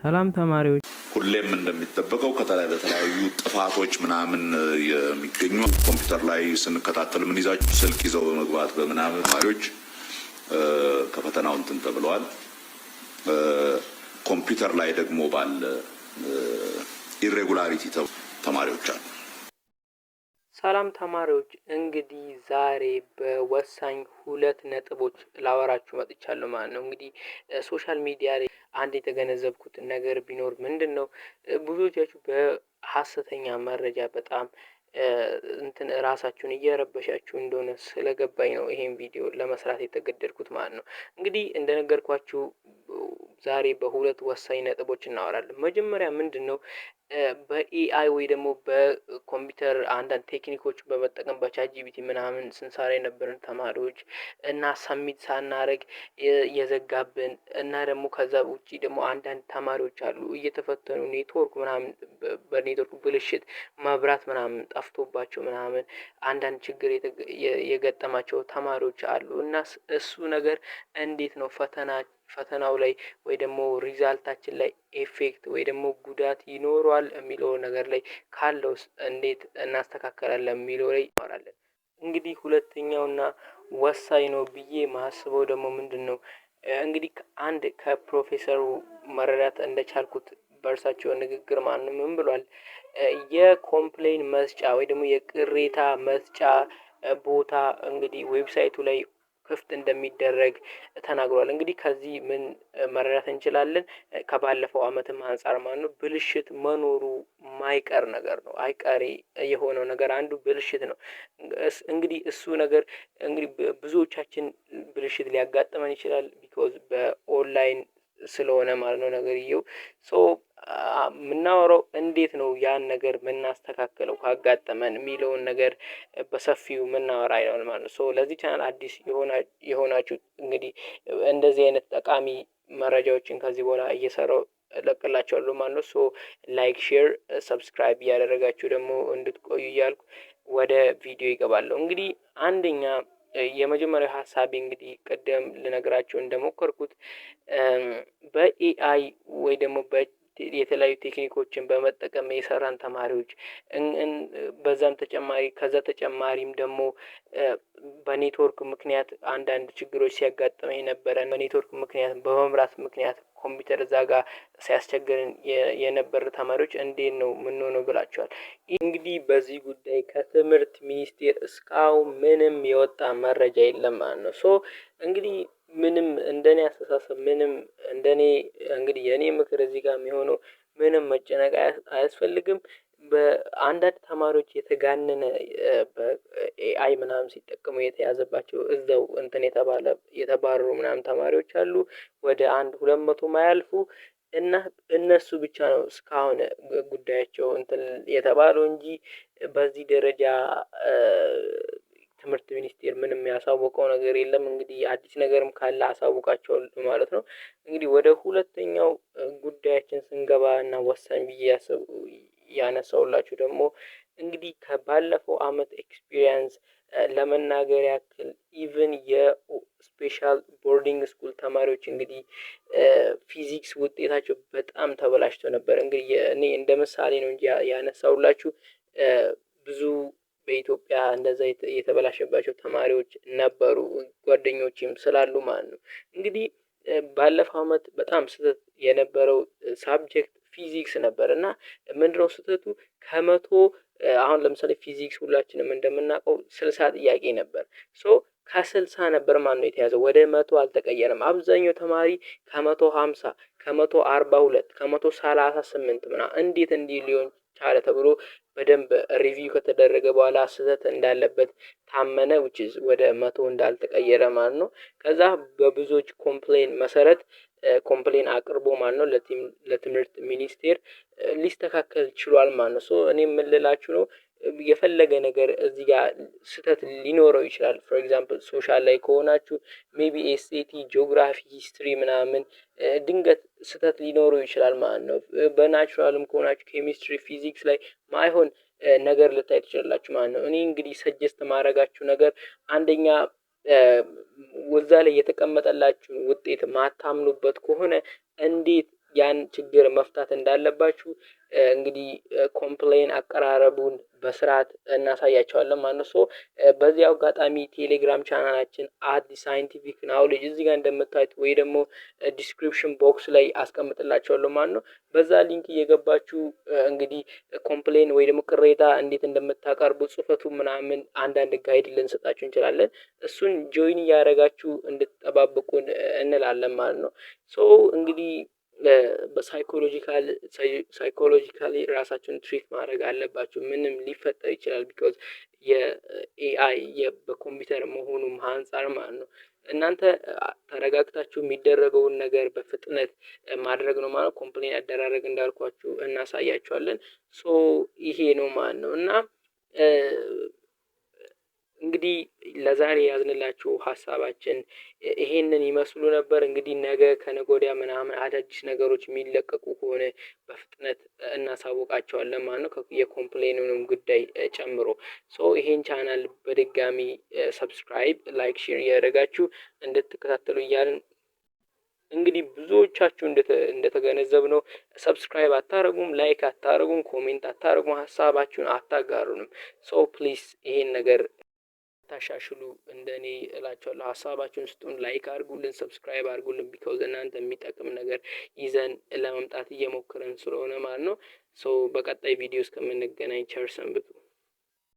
ሰላም ተማሪዎች ሁሌም እንደሚጠበቀው በተለያዩ ጥፋቶች ምናምን የሚገኙ ኮምፒውተር ላይ ስንከታተል ምን ይዛችሁ ስልክ ይዘው በመግባት በምናምን ተማሪዎች ከፈተናው እንትን ተብለዋል። ኮምፒውተር ላይ ደግሞ ባለ ኢሬጉላሪቲ ተማሪዎች አሉ። ሰላም ተማሪዎች እንግዲህ ዛሬ በወሳኝ ሁለት ነጥቦች ላወራችሁ መጥቻለሁ ማለት ነው። እንግዲህ ሶሻል ሚዲያ ላይ አንድ የተገነዘብኩት ነገር ቢኖር ምንድነው ብዙዎቻችሁ በሐሰተኛ መረጃ በጣም ራሳችሁን እየረበሻችሁ እንደሆነ ስለገባኝ ነው ይሄን ቪዲዮ ለመስራት የተገደድኩት ማለት ነው። እንግዲህ እንደነገርኳችሁ ዛሬ በሁለት ወሳኝ ነጥቦች እናወራለን። መጀመሪያ ምንድነው በኤአይ ወይ ደግሞ በኮምፒውተር አንዳንድ ቴክኒኮች በመጠቀም በቻትጂፒቲ ምናምን ስንሰራ የነበረን ተማሪዎች እና ሰሚት ሳናረግ የዘጋብን እና ደግሞ ከዛ ውጪ ደግሞ አንዳንድ ተማሪዎች አሉ እየተፈተኑ ኔትወርክ ምናምን በኔትወርክ ብልሽት መብራት ምናምን ጠፍቶባቸው ምናምን አንዳንድ ችግር የገጠማቸው ተማሪዎች አሉ እና እሱ ነገር እንዴት ነው ፈተናው ላይ ወይ ደግሞ ሪዛልታችን ላይ ኤፌክት ወይ ደግሞ ጉዳት ይኖረዋል የሚለው ነገር ላይ ካለው እንዴት እናስተካክላለን የሚለው ላይ እናወራለን። እንግዲህ ሁለተኛውና ወሳኝ ነው ብዬ ማስበው ደግሞ ምንድነው እንግዲህ አንድ ከፕሮፌሰሩ መረዳት እንደቻልኩት በእርሳቸው ንግግር ምን ብሏል? የኮምፕሌን መስጫ ወይ ደግሞ የቅሬታ መስጫ ቦታ እንግዲህ ዌብሳይቱ ላይ ክፍት እንደሚደረግ ተናግሯል። እንግዲህ ከዚህ ምን መረዳት እንችላለን? ከባለፈው አመትም አንፃር ማለት ነው ብልሽት መኖሩ ማይቀር ነገር ነው። አይቀሬ የሆነው ነገር አንዱ ብልሽት ነው። እንግዲህ እሱ ነገር እንግዲህ ብዙዎቻችን ብልሽት ሊያጋጥመን ይችላል ቢኮዝ በኦንላይን ስለሆነ ማለት ነው ነገርየው የምናወራው እንዴት ነው ያን ነገር የምናስተካክለው ካጋጠመን የሚለውን ነገር በሰፊው የምናወራ ይሆናል ማለት ነው። ለዚህ ቻናል አዲስ የሆናችሁ እንግዲህ እንደዚህ አይነት ጠቃሚ መረጃዎችን ከዚህ በኋላ እየሰራው እለቅላችኋለሁ ማለት ነው። ላይክ ሼር ሰብስክራይብ እያደረጋችሁ ደግሞ እንድትቆዩ እያልኩ ወደ ቪዲዮ ይገባለሁ። እንግዲህ አንደኛ የመጀመሪያው ሀሳቤ እንግዲህ ቅድም ልነግራቸው እንደሞከርኩት በኤአይ ወይ ደግሞ የተለያዩ ቴክኒኮችን በመጠቀም የሰራን ተማሪዎች በዛም ተጨማሪ ከዛ ተጨማሪም ደግሞ በኔትወርክ ምክንያት አንዳንድ ችግሮች ሲያጋጥመኝ ነበረ። በኔትወርክ ምክንያት በመብራት ምክንያት ኮምፒውተር እዛ ጋር ሲያስቸግረን የነበረ ተማሪዎች እንዴት ነው የምንሆነው ብላችኋል። እንግዲህ በዚህ ጉዳይ ከትምህርት ሚኒስቴር እስካሁን ምንም የወጣ መረጃ የለም ማለት ነው። እንግዲህ ምንም እንደኔ አስተሳሰብ ምንም እንደኔ እንግዲህ የኔ ምክር እዚህ ጋር የሚሆነው ምንም መጨነቅ አያስፈልግም። በአንዳንድ ተማሪዎች የተጋነነ በኤአይ ምናምን ሲጠቀሙ የተያዘባቸው እዛው የተባረሩ ምናምን ተማሪዎች አሉ። ወደ 200 ማያልፉ እና እነሱ ብቻ ነው እስካሁን ጉዳያቸው የተባለው እንጂ በዚህ ደረጃ ትምህርት ሚኒስቴር ምንም ያሳወቀው ነገር የለም። እንግዲህ አዲስ ነገርም ካለ አሳውቃቸዋለሁ ማለት ነው። እንግዲህ ወደ ሁለተኛው ጉዳያችን ስንገባ እና ወሳኝ ብዬ ያነሳሁላችሁ ደግሞ እንግዲህ ከባለፈው አመት ኤክስፒሪየንስ ለመናገር ያክል ኢቭን የስፔሻል ቦርዲንግ ስኩል ተማሪዎች እንግዲህ ፊዚክስ ውጤታቸው በጣም ተበላሽቶ ነበር። እንግዲህ እኔ እንደ ምሳሌ ነው እንጂ ያነሳሁላችሁ ብዙ በኢትዮጵያ እንደዛ የተበላሸባቸው ተማሪዎች ነበሩ ጓደኞቼም ስላሉ ማለት ነው። እንግዲህ ባለፈው አመት በጣም ስህተት የነበረው ሳብጀክት ፊዚክስ ነበር እና ምንድነው ስህተቱ ከመቶ አሁን ለምሳሌ ፊዚክስ ሁላችንም እንደምናውቀው 60 ጥያቄ ነበር። ከ60 ነበር ማነው የተያዘው ወደ 100 አልተቀየረም። አብዛኛው ተማሪ ከ150 ከ142 ከ138 ምናምን እንዴት እንዲህ ሊሆን ቻለ ተብሎ በደንብ ሪቪው ከተደረገ በኋላ ስህተት እንዳለበት ታመነ which is ወደ 100 እንዳልተቀየረ ማለት ነው። ከዛ በብዙዎች ኮምፕሌን መሰረት ኮምፕሌን አቅርቦ ማለት ነው ለትምህርት ሚኒስቴር ሊስተካከል ችሏል ማለት ነው። እኔ ምን ልላችሁ ነው የፈለገ ነገር እዚህ ጋር ስህተት ሊኖረው ይችላል። ፎር ኤግዛምፕል ሶሻል ላይ ከሆናችሁ ሜቢ ኤስኤቲ ጂኦግራፊ ሂስትሪ ምናምን ድንገት ስህተት ሊኖረው ይችላል ማለት ነው። በናቹራልም ከሆናችሁ ኬሚስትሪ ፊዚክስ ላይ ማይሆን ነገር ልታይ ትችላላችሁ ማለት ነው። እኔ እንግዲህ ሰጀስት ማድረጋችሁ ነገር አንደኛ ወዛ ላይ የተቀመጠላችሁ ውጤት ማታምኑበት ከሆነ እንዴት ያን ችግር መፍታት እንዳለባችሁ እንግዲህ ኮምፕሌን አቀራረቡን በስርዓት እናሳያቸዋለን ማለት ነው። ሶ በዚህ አጋጣሚ ቴሌግራም ቻናላችን ሳይንቲፊክ ናውሌጅ እዚህ ጋር እንደምታዩት ወይ ደግሞ ዲስክሪፕሽን ቦክስ ላይ አስቀምጥላቸዋለሁ ማለት ነው። በዛ ሊንክ እየገባችሁ እንግዲህ ኮምፕሌን ወይ ደግሞ ቅሬታ እንዴት እንደምታቀርቡ ጽፈቱ ምናምን አንዳንድ ጋይድ ልንሰጣችሁ እንችላለን። እሱን ጆይን እያደረጋችሁ እንድትጠባበቁን እንላለን ማለት ነው። ሶ እንግዲህ ሳይኮሎጂካሊ ራሳችሁን ትሪት ማድረግ አለባችሁ። ምንም ሊፈጠር ይችላል ቢኮዝ የኤአይ በኮምፒውተር መሆኑም አንፃር ማለት ነው። እናንተ ተረጋግታችሁ የሚደረገውን ነገር በፍጥነት ማድረግ ነው ማለት ኮምፕሌን አደራረግ እንዳልኳችሁ እናሳያችኋለን። ሶ ይሄ ነው ማለት ነው። እና እንግዲህ ለዛሬ ያዝንላችሁ ሀሳባችን ይሄንን ይመስሉ ነበር። እንግዲህ ነገ ከነገ ወዲያ ምናምን አዳዲስ ነገሮች የሚለቀቁ ከሆነ በፍጥነት እናሳውቃቸዋለን ማለት ነው። የኮምፕሌኑንም ጉዳይ ጨምሮ ሶ ይሄን ቻናል በድጋሚ ሰብስክራይብ፣ ላይክ፣ ሼር እያደረጋችሁ እንድትከታተሉ እያልን እንግዲህ ብዙዎቻችሁ እንደተገነዘብነው ሰብስክራይብ አታረጉም፣ ላይክ አታረጉም፣ ኮሜንት አታረጉም፣ ሀሳባችሁን አታጋሩንም። ሶ ፕሊስ ይሄን ነገር ታሻሽሉ እንደኔ እላቸዋለሁ። ሀሳባችሁን ስጡን፣ ላይክ አድርጉልን፣ ሰብስክራይብ አድርጉልን። ቢካውዝ እናንተ የሚጠቅም ነገር ይዘን ለመምጣት እየሞከረን ስለሆነ ማለት ነው። ሶ በቀጣይ ቪዲዮ እስከምንገናኝ ቸር ሰንብቱ።